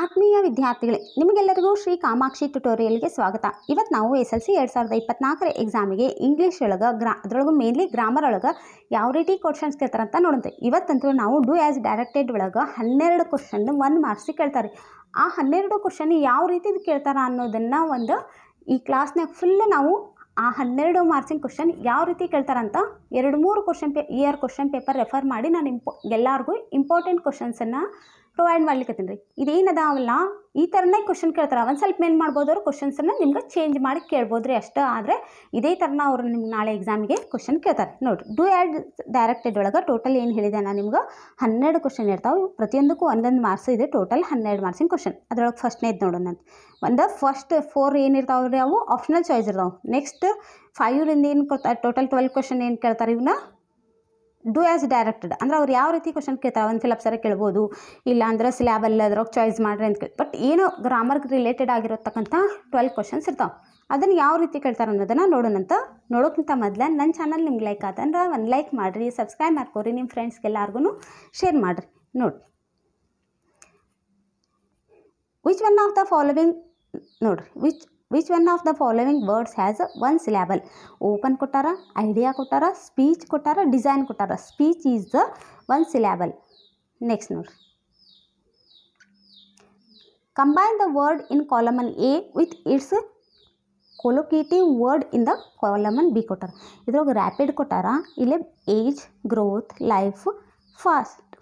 ಆತ್ಮೀಯ ವಿದ್ಯಾರ್ಥಿಗಳೇ, ನಿಮಗೆಲ್ಲರಿಗೂ ಶ್ರೀ ಕಾಮಾಕ್ಷಿ ಟ್ಯುಟೋರಿಯಲ್ಗೆ ಸ್ವಾಗತ. ಇವತ್ತು ನಾವು SLC 2024 ಎಕ್ಸಾಮಿಗೆ ಇಂಗ್ಲೀಷ್ ಒಳಗೆ ಅದರೊಳಗೆ ಮೇನ್ಲಿ ಗ್ರಾಮರ್ ಒಳಗೆ ಯಾವ ರೀತಿ ಕ್ವಶನ್ಸ್ ಕೇಳ್ತಾರಂತ ನೋಡುತ್ತೆ. ಇವತ್ತಂತೂ ನಾವು ಡೂ ಆ್ಯಸ್ ಡೈರೆಕ್ಟೆಡ್ ಒಳಗೆ 12 ಕ್ವಶನ್ 1 ಮಾರ್ಕ್ಸಿಗೆ ಕೇಳ್ತಾರೆ. ಆ 12 ಕ್ವಶನ್ ಯಾವ ರೀತಿ ಕೇಳ್ತಾರ ಅನ್ನೋದನ್ನು ಈ ಕ್ಲಾಸ್ನಾಗ ಫುಲ್ ನಾವು ಆ 12 ಮಾರ್ಕ್ಸಿನ ಕ್ವಶನ್ ಯಾವ ರೀತಿ ಕೇಳ್ತಾರಂತ 2-3 ಕ್ವಶನ್ ಪೇಪರ್ ರೆಫರ್ ಮಾಡಿ ನಾನು ಎಲ್ಲರಿಗೂ ಇಂಪಾರ್ಟೆಂಟ್ ಕ್ವಶನ್ಸನ್ನು ಪ್ರೊವೈಡ್ ಮಾಡ್ಲಿಕ್ಕತ್ತೀನಿ ರೀ. ಇದೇನದಾವಲ್ಲ ಈ ಥರನೇ ಕ್ವಶನ್ ಕೇಳ್ತಾರೆ. ಒಂದು ಸ್ವಲ್ಪ ಏನು ಮಾಡ್ಬೋದು, ಅವರು ಕ್ವಶನ್ಸನ್ನು ನಿಮ್ಗೆ ಚೇಂಜ್ ಮಾಡಿ ಕೇಳ್ಬೋದು ರೀ ಅಷ್ಟೇ. ಆದರೆ ಇದೇ ಥರನ ಅವರು ನಿಮ್ಗೆ ನಾಳೆ ಎಕ್ಸಾಮಿಗೆ ಕ್ವಶನ್ ಕೇಳ್ತಾರೆ. ನೋಡಿರಿ, ಡೂ ಆ್ಯಡ್ ಡೈರೆಕ್ಟೆಡ್ ಒಳಗೆ ಟೋಟಲ್ ಏನು ಹೇಳಿದೆ ನಾನು ನಿಮ್ಗೆ 12 ಕ್ವಶನ್ ಇರ್ತಾವೆ. ಪ್ರತಿಯೊಂದಕ್ಕೂ ಒಂದೊಂದು ಮಾರ್ಕ್ಸ್ ಇದೆ. ಟೋಟಲ್ 12 ಮಾರ್ಕ್ಸಿನ ಕ್ವಶನ್. ಅದರೊಳಗೆ ಫಸ್ಟ್ನೇದು ನೋಡೋಣ. ಫಸ್ಟ್ 4 ಏನಿರ್ತಾವೆ ರೀ, ಅವು ಆಪ್ಷನಲ್ ಚಾಯ್ಸ್ ಇರ್ತಾವೆ. ನೆಕ್ಸ್ಟ್ 5ರಿಂದ ಏನು ಕೊಡ್ತಾರೆ, ಟೋಟಲ್ 12 ಕ್ವಶನ್ ಏನು ಕೇಳ್ತಾರೆ, ಇವನ್ನ ಡೂ ಆ್ಯಸ್ ಡೈರೆಕ್ಟೆಡ್ ಅಂದ್ರೆ ಅವ್ರು ಯಾವ ರೀತಿ ಕ್ವಶನ್ ಕೇಳ್ತಾರೆ. ಒಂದು ಫಿಲಪ್ ಸರ ಕೇಳ್ಬೋದು, ಇಲ್ಲ ಅಂದ್ರೆ ಸ್ಲ್ಯಾಬಲ್ಲಿ ಅದ್ರಾಗ ಚಾಯ್ಸ್ ಮಾಡ್ರಿ ಅಂತ ಕೇಳಿ. ಬಟ್ ಏನು ಗ್ರಾಮರ್ಗೆ ರಿಲೇಟೆಡ್ ಆಗಿರತಕ್ಕಂಥ 12 ಕ್ವಶನ್ಸ್ ಇರ್ತಾವೆ. ಅದನ್ನು ಯಾವ ರೀತಿ ಕೇಳ್ತಾರೆ ಅನ್ನೋದನ್ನು ನೋಡೋಣಂತ. ನೋಡೋಕ್ಕಿಂತ ಮೊದಲು ನನ್ನ ಚಾನಲ್ ನಿಮ್ಗೆ ಲೈಕ್ ಆತಂದ್ರೆ ಒಂದು ಲೈಕ್ ಮಾಡಿರಿ, ಸಬ್ಸ್ಕ್ರೈಬ್ ಮಾಡ್ಕೊರಿ, ನಿಮ್ಮ ಫ್ರೆಂಡ್ಸ್ಗೆಲ್ಲರಿಗೂ ಶೇರ್ ಮಾಡಿರಿ. ನೋಡಿ, which one of the following ನೋಡಿರಿ, which one of the following words has 1 syllable. Open ಕೊಟ್ಟಾರ, ಐಡಿಯಾ ಕೊಟ್ಟಾರ, ಸ್ಪೀಚ್ ಕೊಟ್ಟಾರ, ಡಿಸೈನ್ ಕೊಟ್ಟಾರ. Speech is the 1 syllable. Next ನೋಡಿರಿ, combine the word in column A with its collocative word in the column B ಕೊಟ್ಟಾರ. ಇದ್ರೊಳಗೆ rapid ಕೊಟ್ಟಾರ, ಇಲ್ಲೇ age, growth, life,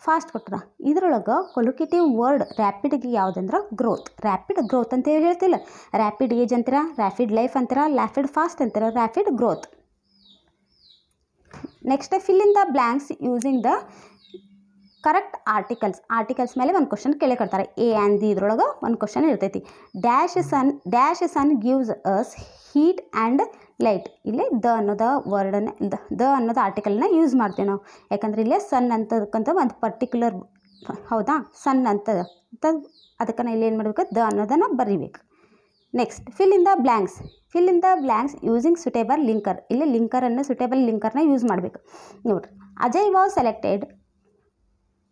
fast ಕೊಟ್ಟಾರ. ಇದ್ರೊಳಗೆ ಕೊಲೊಕೇಟಿವ್ ವರ್ಡ್ ರ್ಯಾಪಿಡ್ಗೆ ಯಾವುದಂದ್ರೆ ಗ್ರೋತ್. ರ್ಯಾಪಿಡ್ ಗ್ರೋತ್ ಅಂತ ಹೇಳ್ತಿಲ್ಲ. ರ್ಯಾಪಿಡ್ ಏಜ್ ಅಂತೀರ, ರ್ಯಾಪಿಡ್ ಲೈಫ್ ಅಂತೀರ, ರ್ಯಾಪಿಡ್ ಫಾಸ್ಟ್ ಅಂತೀರ, rapid growth. Next, fill in the blanks using the correct articles ಮೇಲೆ ಒಂದು ಕ್ವಶನ್ ಕೇಳಿ ಕೊಡ್ತಾರೆ. ಎ ಆ್ಯಂಡ್ ದಿ ಇದ್ರೊಳಗೆ ಒಂದು ಕ್ವಶನ್ ಇರ್ತೈತಿ. Dash sun gives us heat and light. ಇಲ್ಲೇ ದ ಅನ್ನೋದ ವರ್ಡನ್ನು ದ ಅನ್ನೋದು ಆರ್ಟಿಕಲ್ನ ಯೂಸ್ ಮಾಡ್ತೀವಿ ನಾವು. ಯಾಕಂದರೆ ಇಲ್ಲೇ ಸನ್ ಅಂತದಕ್ಕಂತ ಒಂದು ಪರ್ಟಿಕ್ಯುಲರ್, ಹೌದಾ, ಸನ್ ಅಂತ ಅದಕ್ಕೆ ಇಲ್ಲಿ ಏನು ಮಾಡಬೇಕು, ದ ಅನ್ನೋದನ್ನು ಬರೀಬೇಕು. Next, fill in the blanks using suitable linker. ಇಲ್ಲಿ ಸುಟೇಬಲ್ ಲಿಂಕರ್ನ ಯೂಸ್ ಮಾಡಬೇಕು. ನೋಡಿರಿ, Ajay was selected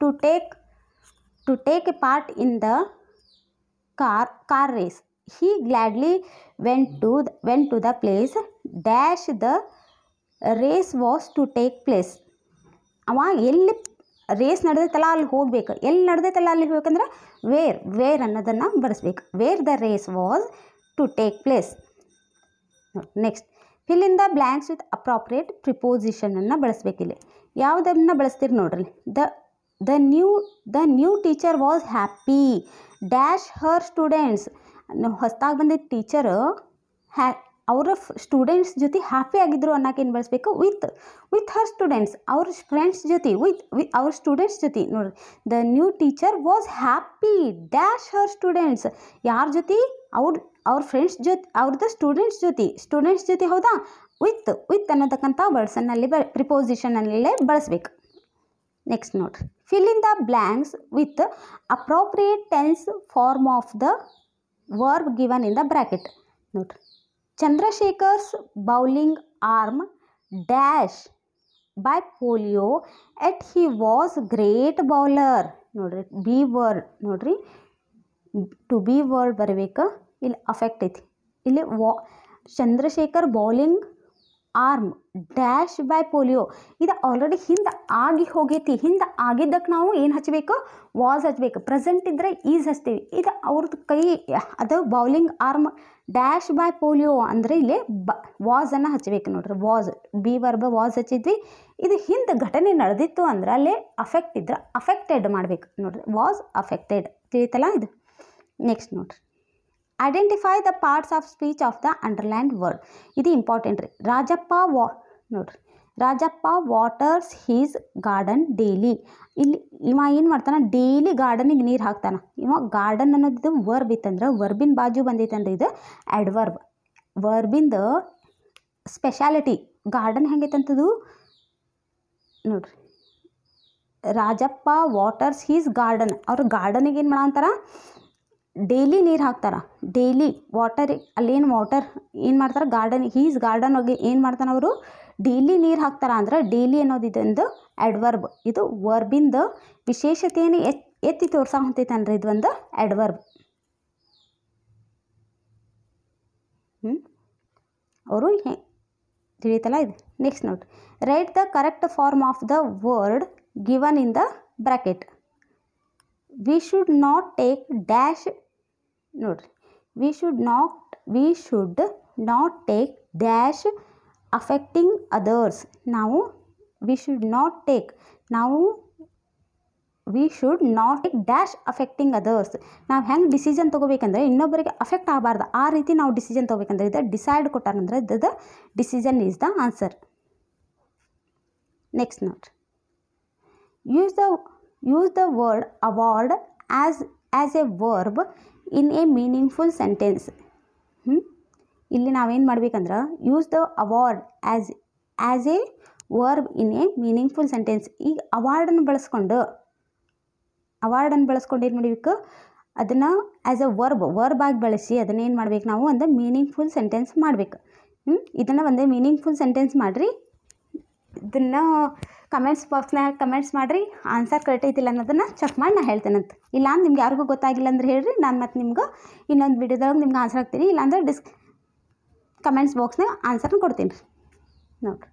to take a part in the car race. He gladly went to the place dash the race was to take place. ಅವ ಎಲ್ಲಿ race ನಡೆದೈತಲ್ಲ ಅಲ್ಲಿ ಹೋಗ್ಬೇಕು. ಎಲ್ಲಿ ನಡೆದೈತಲ್ಲ ಅಲ್ಲಿ ಹೋಗ್ಬೇಕಂದ್ರೆ ವೇರ್ ಅನ್ನೋದನ್ನು ಬಳಸ್ಬೇಕು. Where the race was to take place. Next, fill in the blanks with appropriate ಪ್ರಿಪೋಸಿಷನನ್ನು ಬಳಸ್ಬೇಕಿಲ್ಲಿ. ಯಾವುದನ್ನು ಬಳಸ್ತೀರಿ ನೋಡ್ರಿ. The new teacher was happy dash her students. ಹೊಸದಾಗಿ ಬಂದಿದ್ದ ಟೀಚರ್ ಅವರ ಸ್ಟೂಡೆಂಟ್ಸ್ ಜೊತೆ ಹ್ಯಾಪಿ ಆಗಿದ್ರು ಅನ್ನೋಕೆ ಏನು ಬಳಸಬೇಕು, ವಿತ್ ಹರ್ ಸ್ಟೂಡೆಂಟ್ಸ್, ಅವ್ರ ಫ್ರೆಂಡ್ಸ್ ಜೊತೆ, ವಿತ್ ಅವ್ರ ಸ್ಟೂಡೆಂಟ್ಸ್ ಜೊತೆ. ನೋಡಿರಿ, the new teacher was happy dash Har students. ಯಾರ ಜೊತೆ, ಅವ್ರ ಫ್ರೆಂಡ್ಸ್ ಜೊತೆ, ಅವ್ರದ್ದು ಸ್ಟೂಡೆಂಟ್ಸ್ ಜೊತೆ, ಹೌದಾ. ವಿತ್ ಅನ್ನೋದಕ್ಕಂಥ ವರ್ಡ್ಸನ್ನಲ್ಲಿ ಪ್ರಿಪೋಸಿಷನಲ್ಲೇ ಬಳಸಬೇಕು. ನೆಕ್ಸ್ಟ್ ನೋಡಿರಿ, fill in the blanks with appropriate tense form of the verb given in the bracket. ನೋಡಿರಿ, Chandrasekhar's bowling arm dash by polio yet he was great bowler. ನೋಡಿರಿ, ಬಿ ವರ್ಡ್ ನೋಡಿರಿ, to be word ಬರಬೇಕು. ಇಲ್ಲಿ affect ಐತಿ. ಇಲ್ಲಿ Chandrasekhar bowling arm dash by polio. ಇದು already ಹಿಂದೆ ಆಗಿ ಹೋಗೈತಿ. ಹಿಂದೆ ಆಗಿದ್ದಕ್ಕೆ ನಾವು ಏನು ಹಚ್ಚಬೇಕು, ವಾಸ್ ಹಚ್ಚಬೇಕು. ಪ್ರೆಸೆಂಟ್ ಇದ್ದರೆ ಈಸ್ ಹಚ್ತೀವಿ. ಇದು ಅವ್ರದ್ದು ಕೈ, ಅದು bowling arm dash by polio ಅಂದರೆ ಇಲ್ಲಿ ವಾಸನ್ನು ಹಚ್ಚಬೇಕು. ನೋಡ್ರಿ, ವಾಸ್ ಬಿ ವರ್ಬ್ ವಾಸ್ ಹಚ್ಚಿದ್ವಿ. ಇದು ಹಿಂದೆ ಘಟನೆ ನಡೆದಿತ್ತು ಅಂದ್ರೆ ಅಲ್ಲೇ ಅಫೆಕ್ಟ್ ಇದ್ರೆ ಅಫೆಕ್ಟೆಡ್ ಮಾಡಬೇಕು. ನೋಡಿರಿ, ವಾಸ್ ಅಫೆಕ್ಟೆಡ್. ತಿಳಿತಲ್ಲ ಇದು. ನೆಕ್ಸ್ಟ್ ನೋಡಿರಿ, identify the parts of speech of the underlined word. ಇದು ಇಂಪಾರ್ಟೆಂಟ್ ರೀ. Rajappa waters his garden daily. ಇಲ್ಲಿ ಇವ ಏನು ಮಾಡ್ತಾನೆ, ಡೈಲಿ ಗಾರ್ಡನಿಗೆ ನೀರು ಹಾಕ್ತಾನೆ. ಇವ ಗಾರ್ಡನ್ ಅನ್ನೋದು ವರ್ಬ್ ಇತ್ತಂದ್ರೆ ವರ್ಬಿನ ಬಾಜು ಬಂದೈತಂದ್ರೆ ಇದು ಆ್ಯಡ್ವರ್ಬ್. ವರ್ಬಿಂದ ಸ್ಪೆಷಾಲಿಟಿ ಗಾರ್ಡನ್ ಹೆಂಗೈತಂತದು ನೋಡ್ರಿ. Rajappa waters his garden. ಅವ್ರು ಗಾರ್ಡನಿಗೆ ಏನು ಮಾಡಂತಾರ, ಡೈಲಿ ನೀರು ಹಾಕ್ತಾರೆ. ಡೈಲಿ ವಾಟರ್, ಅಲ್ಲೇನು ವಾಟರ್ ಏನು ಮಾಡ್ತಾರೆ, ಗಾರ್ಡನ್, ಹೀಸ್ ಗಾರ್ಡನ್ ಹೋಗಿ ಏನು ಮಾಡ್ತಾನೆ, ಅವರು ಡೈಲಿ ನೀರು ಹಾಕ್ತಾರೆ. ಅಂದ್ರೆ ಡೈಲಿ ಅನ್ನೋದು ಇದೊಂದು ಆ್ಯಡ್ವರ್ಬ್. ಇದು ವರ್ಬಿಂದ ವಿಶೇಷತೆಯನ್ನು ಎತ್ತಿ ತೋರ್ಸೋ ಹೊಂತೈತನ್ರಿ ಇದು ಒಂದು ಆಡ್ವರ್ಬ್. ಅವರು ತಿಳಿತಲ್ಲ ಇದು. Next note, write the correct form of the word given in the bracket. We should not take dash. ನೋಡ್ರಿ, we should not take dash affecting others. ನಾವು we should not take dash affecting others. ನಾವು ಹೆಂಗೆ decision ತೊಗೋಬೇಕಂದ್ರೆ ಇನ್ನೊಬ್ಬರಿಗೆ affect ಆಗಬಾರ್ದು, ಆ ರೀತಿ ನಾವು decision ತೊಗೋಬೇಕಂದ್ರೆ ಇದು ಡಿಸೈಡ್ ಕೊಟ್ಟಾರಂದ್ರೆ the decision is the answer. Next note, use the word award as a verb in a meaningful sentence. ಇಲ್ಲಿ ನಾವೇನು ಮಾಡ್ಬೇಕಂದ್ರೆ use the award as a verb in a meaningful sentence. ಈಗ ಅವಾರ್ಡನ್ನು ಬಳಸ್ಕೊಂಡು ಏನು ಮಾಡಬೇಕು, ಅದನ್ನು ಆ್ಯಸ್ ಎ ವರ್ಬ್ ಆಗಿ ಬಳಸಿ ಅದನ್ನೇನು ಮಾಡ್ಬೇಕು ನಾವು ಒಂದು ಮೀನಿಂಗ್ಫುಲ್ ಸೆಂಟೆನ್ಸ್ ಮಾಡಬೇಕು. ಇದನ್ನು ಒಂದು ಮೀನಿಂಗ್ಫುಲ್ ಸೆಂಟೆನ್ಸ್ ಮಾಡಿರಿ. ಇದನ್ನು ಕಮೆಂಟ್ಸ್ ಬಾಕ್ಸ್ನಾಗ ಕಮೆಂಟ್ಸ್ ಮಾಡಿರಿ, ಆನ್ಸರ್ ಕರೆಕ್ಟ್ ಐತಿಲ್ಲ ಅನ್ನೋದನ್ನು ಚೆಕ್ ಮಾಡಿ ನಾನು ಹೇಳ್ತೇನಂತ. ಇಲ್ಲ ಅಂದ್ರೆ ನಿಮ್ಗೆ ಯಾರಿಗೂ ಗೊತ್ತಾಗಿಲ್ಲ ಅಂದ್ರೆ ಹೇಳ್ರಿ, ನಾನು ಮತ್ತು ನಿಮ್ಗೆ ಇನ್ನೊಂದು ವಿಡಿಯೋದೊಳಗೆ ನಿಮ್ಗೆ ಆನ್ಸರ್ ಹಾಕ್ತೀನಿ. ಇಲ್ಲಾಂದ್ರೆ ಕಮೆಂಟ್ಸ್ ಬಾಕ್ಸ್ನಾಗ ಆನ್ಸರ್ನ ಕೊಡ್ತೀನಿ ರೀ. ನೋಡಿರಿ,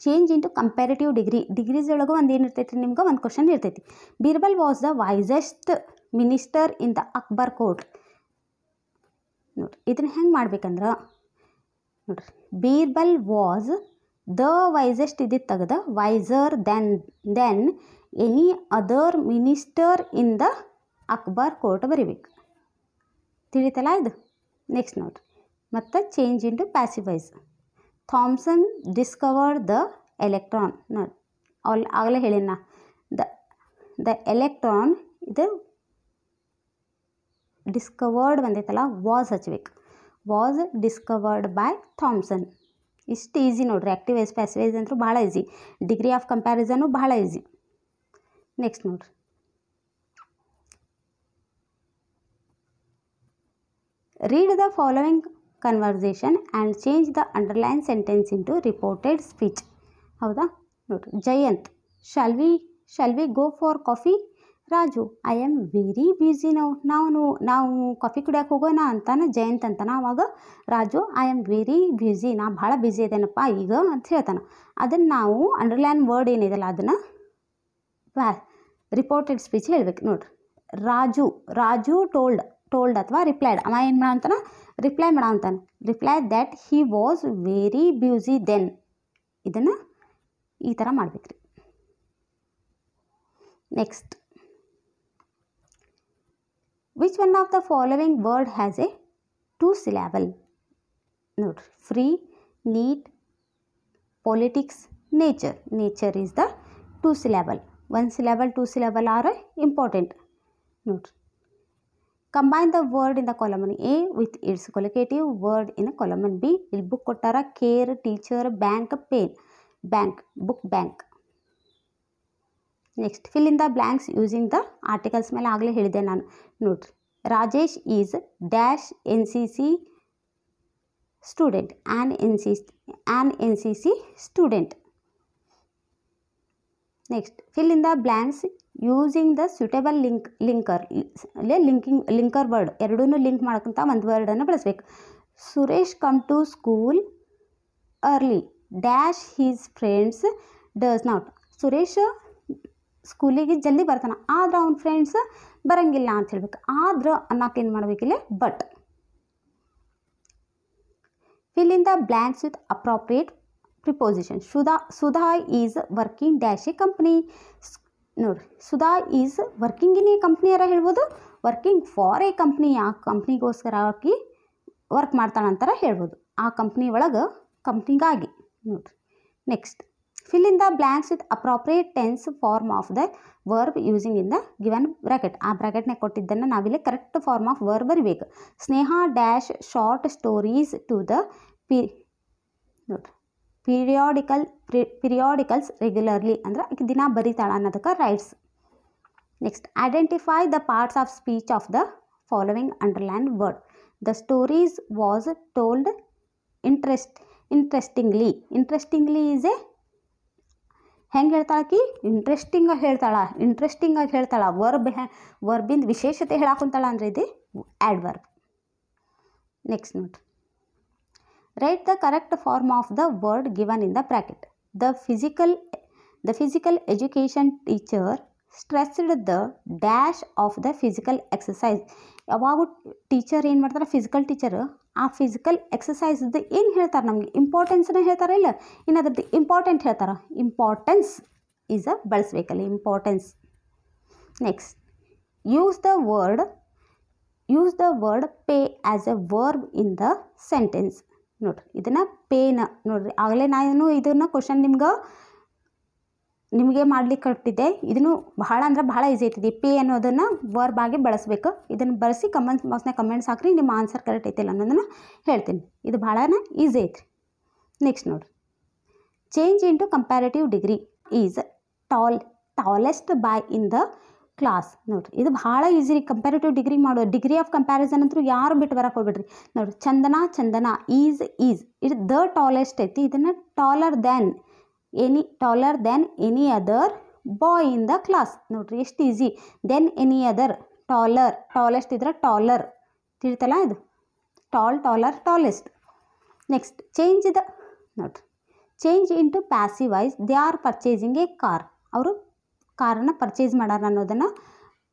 ಚೇಂಜ್ ಇಂಟು ಕಂಪ್ಯಾರಿಟಿವ್ ಡಿಗ್ರೀಸ್ ಒಳಗೆ ಒಂದು ಏನು ಇರ್ತೈತಿ, ನಿಮ್ಗೆ ಒಂದು ಕ್ವಶನ್ ಇರ್ತೈತಿ. Birbal was the wisest minister in the Akbar court. ನೋಡಿರಿ, ಇದನ್ನು ಹೆಂಗೆ ಮಾಡ್ಬೇಕಂದ್ರೆ ನೋಡಿರಿ, ಬೀರ್ಬಲ್ ವಾಸ್ ದ ವೈಸೆಸ್ಟ್ ಇದ್ದಿದ್ದು ತೆಗೆದು wiser then any other minister in the Akbar court ಬರಿಬೇಕು. ತಿಳಿತಲ್ಲ ಇದು. ನೆಕ್ಸ್ಟ್ ನೋಡಿರಿ, ಮತ್ತು change into passive voice. Thomson discovered the electron. ನೋಡಿ, ಆಗಲೇ ಹೇಳಿನ ದ ಎಲೆಕ್ಟ್ರಾನ್ ಇದು ಡಿಸ್ಕವರ್ಡ್ ಬಂದೈತಲ್ಲ, ವಾಸ್ ಹಚ್ಬೇಕು. Was discovered by Thomson. ಇಷ್ಟು ಈಸಿ ನೋಡ್ರಿ. ಆ್ಯಕ್ಟಿವೈಸ್ ಪ್ಯಾಸಿವೈಸ್ ಅಂತೂ ಭಾಳ ಈಸಿ. ಡಿಗ್ರಿ ಆಫ್ ಕಂಪ್ಯಾರಿಸನು ಭಾಳ ಈಸಿ. ನೆಕ್ಸ್ಟ್ ನೋಡ್ರಿ, read the following conversation and change the underline sentence into reported speech. ಹೌದಾ? ನೋಡಿರಿ, Jayant, shall we go for coffee? Raju, I am very busy ನಾವು coffee ಕುಡಿಯೋಕೆ ಹೋಗೋಣ ಅಂತಾನೆ ಜಯಂತ್ ಅಂತಾನೆ. ಆವಾಗ Raju, I am very busy, ನಾ ಭಾಳ ಬ್ಯುಸಿ ಇದ್ದೇನಪ್ಪ ಈಗ ಅಂತ ಹೇಳ್ತಾನೆ. ಅದನ್ನು ನಾವು ಅಂಡರ್ಲೈನ್ ವರ್ಡ್ ಏನಿದೆಲ್ಲ ಅದನ್ನು ರಿಪೋರ್ಟೆಡ್ ಸ್ಪೀಚ್ ಹೇಳ್ಬೇಕು. ನೋಡಿರಿ, ರಾಜು ಟೋಲ್ಡ್ ಅಥವಾ ರಿಪ್ಲೈಡ್. ಅವ ಏನು ಮಾಡಂತಾನೆ, ರಿಪ್ಲೈ ಮಾಡಂತಾನೆ. Reply that he was very busy then. ಇದನ್ನು ಈ ಥರ ಮಾಡ್ಬೇಕು ರೀ. Next, which one of the following word has a 2 syllable? ನೋಡಿರಿ, free, neat, politics, nature is the 2 syllable. 1 syllable 2 syllable are important. ನೋಡಿರಿ, combine the word in the column A with its collocative word in column B. ಇಲ್ಲಿ book ಕೊಟ್ಟಾರ, care, teacher, bank, pain. Book, bank. Next, fill in the blanks using the articles ಮೇಲೆ ಆಗಲೇ ಹೇಳಿದೆ ನಾನು. ನೋಡಿರಿ, Rajesh is dash NCC student, an NCC student. Next, fill in the blanks using the suitable linker word. ಎರಡೂ link ಮಾಡ್ಕೊಂತ ಒಂದು ವರ್ಡನ್ನು ಬಳಸಬೇಕು. Suresh come to school early dash his friends does not. Suresh ಸ್ಕೂಲಿಗೆ ಜಲ್ದಿ ಬರ್ತಾನೆ, ಆದ್ರೆ ಅವ್ನ ಫ್ರೆಂಡ್ಸ್ ಬರೋಂಗಿಲ್ಲ ಅಂತ ಹೇಳ್ಬೇಕು. ಆದ್ರೆ ಅನ್ನೋಕೆ ಏನು ಮಾಡ್ಬೇಕಿಲ್ಲ, but. Fill in the blanks with appropriate preposition. Sudha is working dash a company. ನೋಡಿರಿ, Sudha is working in a ಕಂಪ್ನಿಯಾರ ಹೇಳ್ಬೋದು, ವರ್ಕಿಂಗ್ ಫಾರ್ ಎ ಕಂಪ್ನಿ. ಆ ಕಂಪ್ನಿಗೋಸ್ಕರ ಆಕಿ ವರ್ಕ್ ಮಾಡ್ತಾಳಂತಾರ ಹೇಳ್ಬೋದು, ಆ ಕಂಪ್ನಿ ಒಳಗೆ ಕಂಪ್ನಿಗಾಗಿ. ನೋಡಿರಿ, next, fill in the blanks with appropriate tense form of the verb using in the given bracket. ಆ ಬ್ರಾಕೆಟ್ನಾಗ ಕೊಟ್ಟಿದ್ದನ್ನು ನಾವಿಲ್ಲಿ ಕರೆಕ್ಟ್ ಫಾರ್ಮ್ ಆಫ್ ವರ್ಬ್ ಬರಿಬೇಕು. Sneha dash short stories to the ನೋಡಿರಿ, ಪಿರಿಯಾಡಿಕಲ್ಸ್ ರೆಗ್ಯುಲರ್ಲಿ ಅಂದ್ರೆ ಆಕೆ ದಿನ ಬರೀತಾಳ ಅನ್ನೋದಕ್ಕೆ writes. Next, identify the parts of speech of the following underline word. The stories was told interestingly is a ಹೆಂಗೆ ಹೇಳ್ತಾಳಕಿ ಇಂಟ್ರೆಸ್ಟಿಂಗಾಗಿ ಹೇಳ್ತಾಳ ವರ್ಬಿಂದ ವಿಶೇಷತೆ ಹೇಳಾಕುಂತಾಳ ಅಂದರೆ ಇದು ಆ್ಯಡ್ವರ್ಬ್. ನೆಕ್ಸ್ಟ್ ನೋಡ್ರಿ, write the correct form of the word given in the bracket. The physical education teacher stressed the dash of the physical exercise. ಯಾವಾಗೂ ಟೀಚರ್ ಏನು ಮಾಡ್ತಾರೆ, ಫಿಸಿಕಲ್ ಟೀಚರ್ ಆ ಫಿಸಿಕಲ್ ಎಕ್ಸಸೈಸ್ದು ಏನು ಹೇಳ್ತಾರೆ, ನಮಗೆ ಇಂಪಾರ್ಟೆನ್ಸ್ನ ಹೇಳ್ತಾರೆ ಇಲ್ಲ, ಇನ್ನು ಅದ್ರದ್ದು ಇಂಪಾರ್ಟೆಂಟ್ ಹೇಳ್ತಾರೆ. ಇಂಪಾರ್ಟೆನ್ಸ್ ಈಸ್ ಬಳಸ್ಬೇಕಲ್ಲಿ, importance. Next, use the word pay as a verb in the sentence. ನೋಡಿರಿ, ಇದನ್ನು ಪೇನ ನೋಡಿರಿ, ಆಗಲೇ ನಾನು ಇದನ್ನು ಕ್ವಶನ್ ನಿಮಗೆ ಮಾಡ್ಲಿಕ್ಕೆ ಕೊಟ್ಟಿದ್ದೆ. ಇದನ್ನು ಬಹಳ ಅಂದ್ರೆ ಬಹಳ ಈಸಿ ಐತಿದೆ. ಪೇ ಅನ್ನೋದನ್ನು ವರ್ಬ್ ಆಗಿ ಬಳಸಬೇಕು. ಇದನ್ನು ಬಳಸಿ ಬಾಕ್ಸ್ನಾಗ ಕಮೆಂಟ್ಸ್ ಹಾಕ್ರಿ, ನಿಮ್ಮ ಆನ್ಸರ್ ಕರೆಕ್ಟ್ ಐತಿಲ್ಲ ಅನ್ನೋದನ್ನು ಹೇಳ್ತೀನಿ. ಇದು ಭಾಳನ ಈಸಿ ಐತ್ರಿ. ನೆಕ್ಸ್ಟ್ ನೋಡಿರಿ, change into comparative degree is tallest boy in the class. ನೋಡಿರಿ, ಇದು ಭಾಳ ಈಸಿ ರೀ. ಕಂಪ್ಯಾರಿಟಿವ್ ಡಿಗ್ರಿ ಮಾಡೋದು, ಡಿಗ್ರಿ ಆಫ್ ಕಂಪ್ಯಾರಿಸನ್ ಅಂತೂ ಯಾರು ಬಿಟ್ಟು ಬರಕ್ಕೆ ಹೋಗ್ಬಿಡ್ರಿ. ನೋಡಿರಿ, ಚಂದನ ಈಸ್ ಇದು ದ ಟಾಲೆಸ್ಟ್ ಐತಿ. ಇದನ್ನು taller than any other boy in the class. ನೋಡಿರಿ, ಎಷ್ಟು easy. Than any other, tallest ಇದ್ರೆ ಟಾಲರ್ ತಿಳಿತಲ್ಲ, ಇದು tallest. Next, change into passive voice. They are purchasing A car. ಅವರು ಕಾರನ್ನು ಪರ್ಚೇಸ್ ಮಾಡ್ಯಾರ ಅನ್ನೋದನ್ನು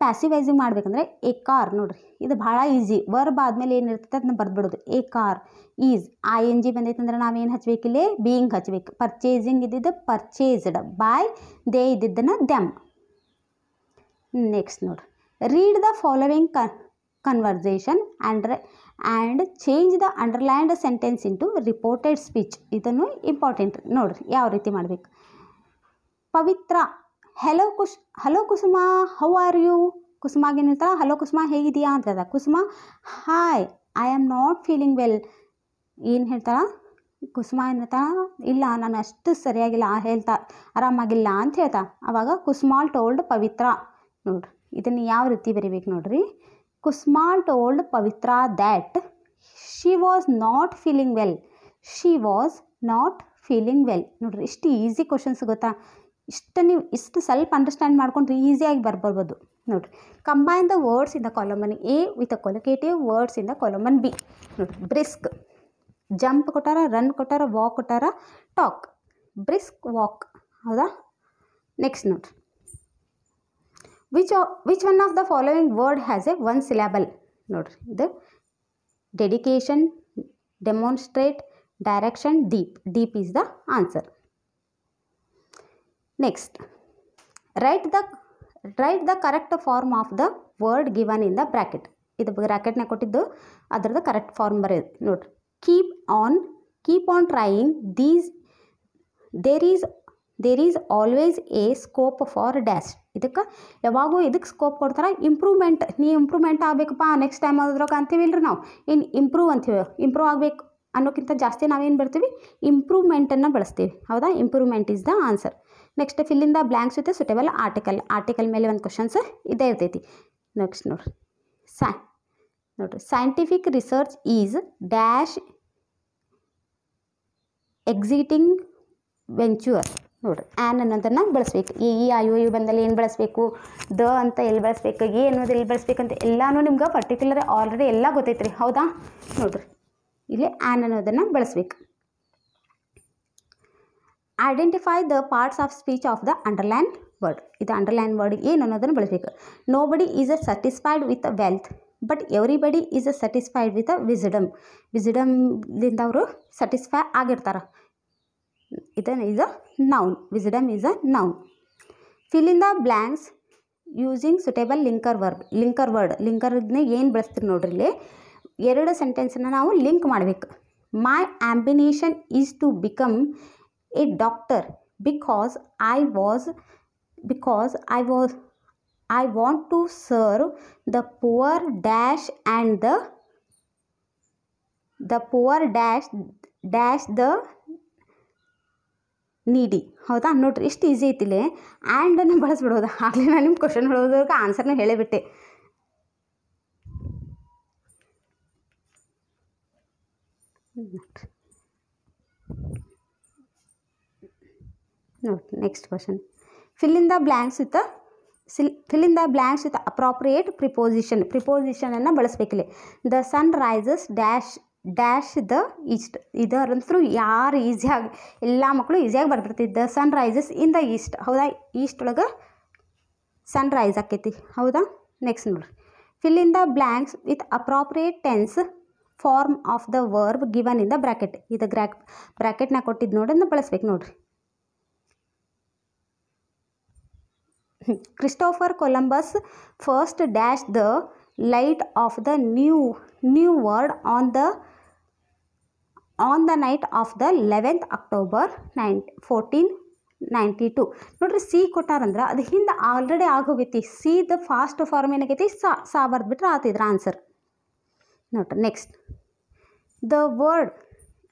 ಪ್ಯಾಸಿವ್ ವಾಯ್ಸಿಗೆ ಮಾಡಬೇಕಂದ್ರೆ ಎ ಕಾರ್. ನೋಡಿರಿ, ಇದು ಭಾಳ ಈಸಿ. ವರ್ಬ್ ಆದಮೇಲೆ ಏನಿರ್ತೈತೆ ಅದನ್ನ ಬರ್ಬಿಡೋದು. ಎ ಕಾರ್ ಈಸ್ ING ಬಂದೈತೆ ಅಂದ್ರೆ ನಾವೇನು ಹಚ್ಬೇಕಿಲ್ಲೇ, ಬೀಯಿಂಗ್ ಹಚ್ಬೇಕು. ಪರ್ಚೇಸಿಂಗ್ ಇದ್ದಿದ್ದು ಪರ್ಚೇಸ್ಡ್, ಬಾಯ್ ದೇ ಇದ್ದಿದ್ದನ್ನು ದೆಮ್. ನೆಕ್ಸ್ಟ್ ನೋಡಿರಿ, read the following conversation and change the underlined sentence into reported speech. ಇದನ್ನು ಇಂಪಾರ್ಟೆಂಟ್. ನೋಡಿರಿ, ಯಾವ ರೀತಿ ಮಾಡಬೇಕು. Pavitra, hello Kusuma, how are you. ಕುಸುಮಾಗೆ ಏನು ಹೇಳ್ತಾಳೆ, ಹಲೋ ಕುಸುಮಾ ಹೇಗಿದೆಯಾ ಅಂತ ಹೇಳ್ದ. Kusuma, hi, I am not feeling well. ಏನು ಹೇಳ್ತಾಳೆ, ಕುಸುಮಾ ಏನು ಹೇಳ್ತಾಳೆ, ಇಲ್ಲ ನಾನು ಅಷ್ಟು ಸರಿಯಾಗಿಲ್ಲ, ಆರಾಮಾಗಿಲ್ಲ ಅಂತ ಹೇಳ್ತಾ. ಆವಾಗ ಕುಸುಮಾಲ್ ಟೋಲ್ಡ್ ಪವಿತ್ರ. ನೋಡಿರಿ, ಇದನ್ನು ಯಾವ ರೀತಿ ಬರಿಬೇಕು ನೋಡಿರಿ. ಕುಸುಮಾಲ್ told Pavitra that she was not feeling well. ನೋಡಿರಿ, ಇಷ್ಟು ಈಸಿ ಕ್ವಶನ್ಸ್ ಗೊತ್ತಾ. ಇಷ್ಟು ಸ್ವಲ್ಪ ಅಂಡರ್ಸ್ಟ್ಯಾಂಡ್ ಮಾಡ್ಕೊಂಡ್ರೆ ಈಸಿಯಾಗಿ ಬರ್ಬೋದು. ನೋಡಿರಿ, combine the words in the column A with a collocative words in the column B. ನೋಡಿರಿ, ಬ್ರಿಸ್ಕ್, ಜಂಪ್ ಕೊಟ್ಟಾರ, ರನ್ ಕೊಟ್ಟಾರ, ವಾಕ್ ಕೊಟ್ಟಾರ, ಟಾಕ್. ಬ್ರಿಸ್ಕ್ ವಾಕ್, ಹೌದಾ. ನೆಕ್ಸ್ಟ್ ನೋಡಿರಿ, which one of the following word has a 1 syllable. ನೋಡಿರಿ, ಇದು dedication, demonstrate, direction, deep is the answer. Next, write the correct form of the word given in the bracket. ಇದು ಬ್ರ್ಯಾಕೆಟ್ನಾಗ ಕೊಟ್ಟಿದ್ದು ಅದರದ್ದು correct form ಬರೆಯೋದು. ನೋಡಿರಿ, keep on trying there is always a scope for dash. ಇದಕ್ಕೆ ಯಾವಾಗೂ ಇದಕ್ಕೆ scope ಕೊಡ್ತಾರೆ, ಇಂಪ್ರೂವ್ಮೆಂಟ್. ಇಂಪ್ರೂವ್ಮೆಂಟ್ ಆಗಬೇಕಪ್ಪ ನೆಕ್ಸ್ಟ್ ಟೈಮ್ ಓದ್ರಾಗ ಅಂತೀವಿ ಇಲ್ರಿ ನಾವು. ಇನ್ನು ಇಂಪ್ರೂವ್ ಆಗಬೇಕು ಅನ್ನೋಕ್ಕಿಂತ ಜಾಸ್ತಿ ನಾವೇನು ಬರ್ತೀವಿ, ಇಂಪ್ರೂವ್ಮೆಂಟನ್ನು ಬಳಸ್ತೀವಿ, ಹೌದಾ. Improvement is the answer. Next, fill in the blanks with suitable article ಮೇಲೆ ಒಂದು ಕ್ವಶನ್ಸ್ ಇದೇ ಇರ್ತೈತಿ. ನೆಕ್ಸ್ಟ್ ನೋಡಿರಿ, scientific research is dash exciting venture. ನೋಡಿರಿ, ಆ್ಯನ್ ಅನ್ನೋದನ್ನು ಬಳಸ್ಬೇಕು. IOU ಬಂದಲ್ಲಿ ಏನು ಬಳಸಬೇಕು, ದ ಅಂತ ಎಲ್ಲಿ ಬಳಸ್ಬೇಕು, ಅನ್ನೋದು ಎಲ್ಲಿ ಬಳಸ್ಬೇಕಂತ ಎಲ್ಲನೂ ನಿಮ್ಗೆ ಪರ್ಟಿಕ್ಯುಲರ್ ಆಲ್ರೆಡಿ ಎಲ್ಲ ಗೊತ್ತೈತ್ರಿ, ಹೌದಾ. ನೋಡಿರಿ, ಇಲ್ಲಿ ಆ್ಯನ್ ಅನ್ನೋದನ್ನು ಬಳಸ್ಬೇಕು. Identify the parts of speech of the underline word. ಇದು ಅಂಡರ್ಲೈನ್ ವರ್ಡ್ ಏನು ಅನ್ನೋದನ್ನು ಬಳಸಬೇಕು. Nobody is satisfied with wealth but everybody is satisfied with ವಿಸ್ಡಮ್ದಿಂದ ಅವರು ಸ್ಯಾಟಿಸ್ಫೈ ಆಗಿರ್ತಾರೆ. ಇದನ್ನು is a noun. Wisdom is a noun. Fill in the blanks using suitable linker word. ಲಿಂಕರ್ನ ಏನು ಬಳಸ್ತೀರಿ ನೋಡ್ರಿ, ಇಲ್ಲಿ 2 ಸೆಂಟೆನ್ಸನ್ನು ನಾವು ಲಿಂಕ್ ಮಾಡಬೇಕು. My ambition is to become a doctor because I want to serve the poor dash and the poor dash the needy. ಹೌದಾ. ನೋಡ್ರಿ, ಇಷ್ಟು ಈಸಿ ಐತಿಲ್ಲ. ಆ್ಯಂಡನ್ನು ಬಳಸ್ಬಿಡೋದು. ಆಗಲೇ ನಾನು ನಿಮ್ಮ ಕ್ವಶನ್ ಹೇಳೋದಕ್ಕೆ ಆನ್ಸರ್ನ ಹೇಳಿಬಿಟ್ಟೆ. ನೋಡಿ next question. fill in the blanks with appropriate preposition. ಪ್ರಿಪೋಸಿಷನನ್ನು ಬಳಸಬೇಕಿಲ್ಲ. The sun rises dash the east. ಇದರಂತೂ ಯಾರು ಈಸಿಯಾಗಿ ಎಲ್ಲ ಮಕ್ಕಳು ಈಸಿಯಾಗಿ ಬರ್ತಿರ್ತಿದ್ದ. The sun rises in the east. ಹೌದಾ, ಈಸ್ಟ್ ಒಳಗೆ ಸನ್ ರೈಸ್ ಆಕೈತಿ. ಹೌದಾ, ನೆಕ್ಸ್ಟ್ ನೋಡಿರಿ. fill in the blanks with appropriate tense form of the verb given in the bracket. ಇದು ಬ್ರ್ಯಾಕೆಟ್ನಾಗ ಕೊಟ್ಟಿದ್ದು ನೋಡಿ ಅದನ್ನ ಬಳಸ್ಬೇಕು ನೋಡಿರಿ. Christopher Columbus first dash the light of the new world on the night of the 11th October 1492. ನೋಡ್ರಿ, see ಕೊಟ್ಟಾರಂದ್ರೆ ಅದು ಹಿಂದೆ ಆಲ್ರೆಡಿ ಆಗೋಗೈತಿ. ಸಿ ದ ಫಾಸ್ಟ್ ಫಾರ್ಮ್ ಏನಾಗೈತಿ, ಸಾ ಬರ್ದ್ಬಿಟ್ರೆ ಆತಿದ್ರ ಆನ್ಸರ್. ನೋಡ್ರಿ next.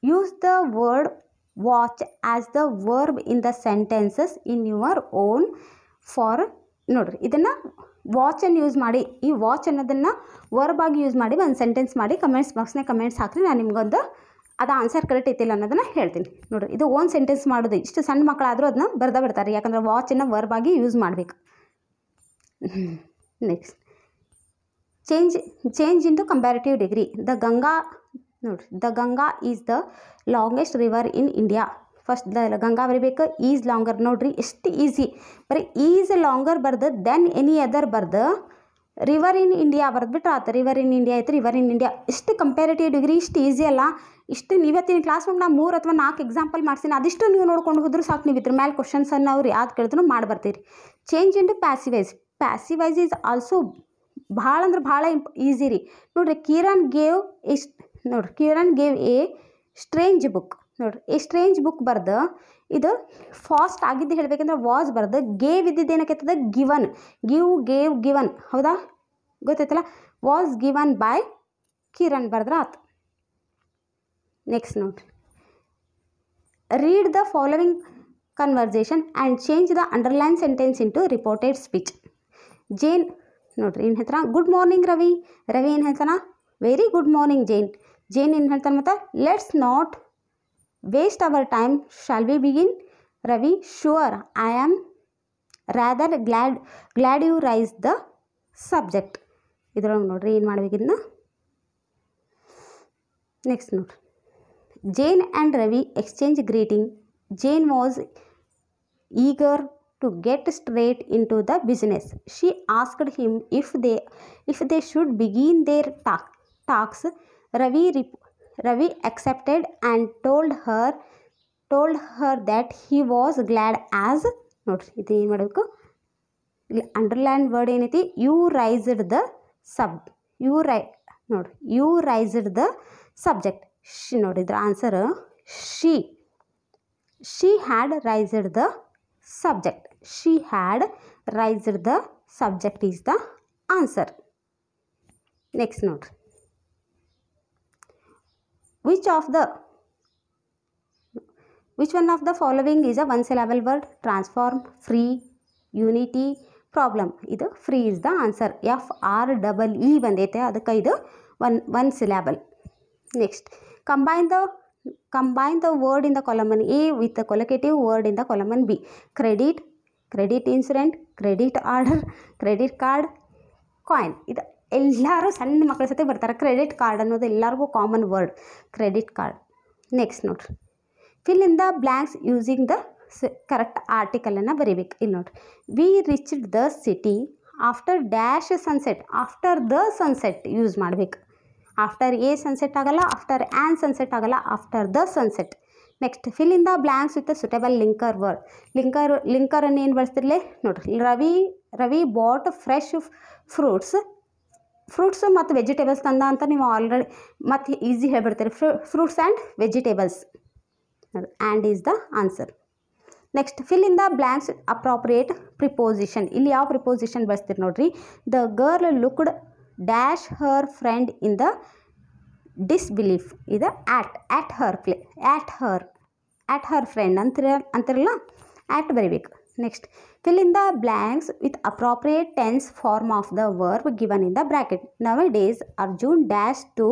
Use the word watch as the verb in the sentences in your own for. ನೋಡಿರಿ, ಇದನ್ನು ವಾಚನ್ನು ಯೂಸ್ ಮಾಡಿ, ಈ ವಾಚ್ ಅನ್ನೋದನ್ನು ವರ್ಬ್ ಆಗಿ ಯೂಸ್ ಮಾಡಿ ಒಂದು ಸೆಂಟೆನ್ಸ್ ಮಾಡಿ ಕಮೆಂಟ್ಸ್ ಬಾಕ್ಸ್ನಾಗ ಕಮೆಂಟ್ಸ್ ಹಾಕ್ರಿ. ನಾನು ನಿಮ್ಗೊಂದು ಅದು ಆನ್ಸರ್ ಕರೆಕ್ಟ್ ಐತಿಲ್ಲ ಅನ್ನೋದನ್ನು ಹೇಳ್ತೀನಿ. ನೋಡಿರಿ, ಇದು ಓನ್ ಸೆಂಟೆನ್ಸ್ ಮಾಡೋದು. ಇಷ್ಟು ಸಣ್ಣ ಮಕ್ಕಳಾದರೂ ಅದನ್ನ ಬಿಡ್ತಾರೆ, ಯಾಕಂದರೆ ವಾಚನ್ನು ವರ್ಬ್ ಆಗಿ ಯೂಸ್ ಮಾಡಬೇಕು. Next, change into comparative degree. The Ganga is the longest river in India. First Ganga ಬರೀಬೇಕು, ಈಸ್ ಲಾಂಗರ್. ನೋಡ್ರಿ ಎಷ್ಟು ಈಸಿ, ಬರೀ ಈಸ್ ಲಾಂಗರ್ ಬರ್ದು ದೆನ್ ಎನಿ ಅದರ್ ಬರ್ದು ರಿವರ್ ಇನ್ ಇಂಡಿಯಾ ಬರೆದ್ಬಿಟ್ರೆ ಆತ. ರಿವರ್ ಇನ್ ಇಂಡಿಯಾ ಐತೆ, ರಿವರ್ ಇನ್ ಇಂಡಿಯಾ. ಇಷ್ಟು ಕಂಪ್ಯಾರಿಟಿವ್ ಡಿಗ್ರಿ ಇಷ್ಟು ಈಸಿ ಅಲ್ಲ. ಇಷ್ಟು ಇವತ್ತಿನ ಕ್ಲಾಸ್ನಾಗ ನಾ 3 ಅಥವಾ 4 ಎಕ್ಸಾಂಪಲ್ ಮಾಡ್ತೀನಿ. ಅದಿಷ್ಟು ನೀವು ನೋಡ್ಕೊಂಡು ಹೋದ್ರೂ ಸಾಕು. ನೀವು ಇದ್ರ ಮೇಲೆ ಕ್ವಶನ್ಸನ್ನು ಅವ್ರು ಯಾವ್ದು ಕೇಳಿದ್ರು ಮಾಡಿ ಬರ್ತೀರಿ. Change into passive voice. Passive voice is also ಭಾಳ ಅಂದ್ರೆ ಭಾಳ ಈಸಿ ರೀ. ನೋಡಿರಿ, Kiran gave a strange book. ನೋಡಿರಿ, ಎ ಸ್ಟ್ರೇಂಜ್ ಬುಕ್ ಬರ್ದು ಇದು ಫಾಸ್ಟ್ ಆಗಿದ್ದು ಹೇಳಬೇಕಂದ್ರೆ ವಾಸ್ ಬರ್ದು ಗೇವ್ ಇದ್ದಿದ್ದು ಏನಕ್ಕೈತದ ಗಿವನ್. ಗಿವನ್. ಹೌದಾ, ಗೊತ್ತೈತಲ್ಲ. ವಾಸ್ ಗಿವನ್ ಬೈ ಕಿರಣ್ ಬರ್ದ್ರೆ ಆತು. ನೆಕ್ಸ್ಟ್ ನೋಡ್ರಿ. Read the following conversation and change the underline sentence into reported speech. Jane ನೋಡ್ರಿ ಏನು ಹೇಳ್ತಾರ, ಗುಡ್ ಮಾರ್ನಿಂಗ್ ರವಿ. ರವಿ ಏನು ಹೇಳ್ತಾನ, very good morning Jane. Jane ಏನು ಹೇಳ್ತಾನೆ ಮತ್ತು let's not waste our time, shall we begin. Ravi, sure, I am rather glad you raise the subject. ಇದ್ರೊಳಗೆ ನೋಡ್ರಿ ಏನು ಮಾಡ್ಬೇಕಿದ್ನ. ನೆಕ್ಸ್ಟ್ ನೋಡ್ರಿ. Jane and Ravi exchange greeting. Jane was eager to get straight into the business. She asked him if they should begin their talks. Ravi accepted and told her that he was glad as. ನೋಡ್ರಿ, ಇದು ಏನು ಮಾಡಬೇಕು, ಇಲ್ಲಿ underline word ಏನೈತಿ, you raised the subject. ನೋಡಿದ್ರ answer she had raised the subject. She had raised the subject is the answer. Next ನೋಡ್ರಿ. Which one of the following is a 1 syllable word. Transform, free, unity, problem. ಇದು free is the answer. FREE ಬಂದೈತೆ, ಅದಕ್ಕೆ ಇದು 1 syllable. Next, combine the word in the column A with the collocative word in the column B. credit insurance, credit order, credit card, coin. ಇದು ಎಲ್ಲರೂ ಸಣ್ಣ ಮಕ್ಕಳ ಸತಿ ಬರ್ತಾರೆ. ಕ್ರೆಡಿಟ್ ಕಾರ್ಡ್ ಅನ್ನೋದು ಎಲ್ಲರಿಗೂ common word, credit card. Next ನೋಡ್ರಿ. fill in the blanks using the correct ಆರ್ಟಿಕಲನ್ನು ಬರೀಬೇಕು. ಇಲ್ಲಿ ನೋಡ್ರಿ, we reached the city after dash sunset. After the sunset use ಮಾಡಬೇಕು. ಆಫ್ಟರ್ ಎ ಸನ್ಸೆಟ್ ಆಗಲ್ಲ, ಆಫ್ಟರ್ ಆ್ಯನ್ ಸನ್ಸೆಟ್ ಆಗಲ್ಲ, after the sunset. Next, fill in the blanks with suitable linker word. ಲಿಂಕರನ್ನು ಏನು ಬಳಸ್ತಿರ್ಲಿ ನೋಡ್ರಿ. ರವಿ ಬಾಟ್ ಫ್ರೆಶ್ ಫ್ರೂಟ್ಸ್ ಮತ್ತು vegetables ತಂದ ಅಂತ ನೀವು ಆಲ್ರೆಡಿ ಮತ್ತು easy ಹೇಳ್ಬಿಡ್ತೀರಿ. Fruits and vegetables. And is the answer. Next, fill in the blanks appropriate preposition. ಇಲ್ಲಿ ಯಾವ ಪ್ರಿಪೋಸಿಷನ್ ಬಳಸ್ತೀರಿ ನೋಡ್ರಿ. The girl looked dash her friend in the disbelief. ಇದು ಆಟ್ ಹರ್ ಫ್ರೆಂಡ್ ಅಂತಿರಲ್ಲ, ಆಟ್ ಬರೀಬೇಕು. Next, fill in the blanks with appropriate tense form of the verb given in the bracket. Nowadays Arjun dash to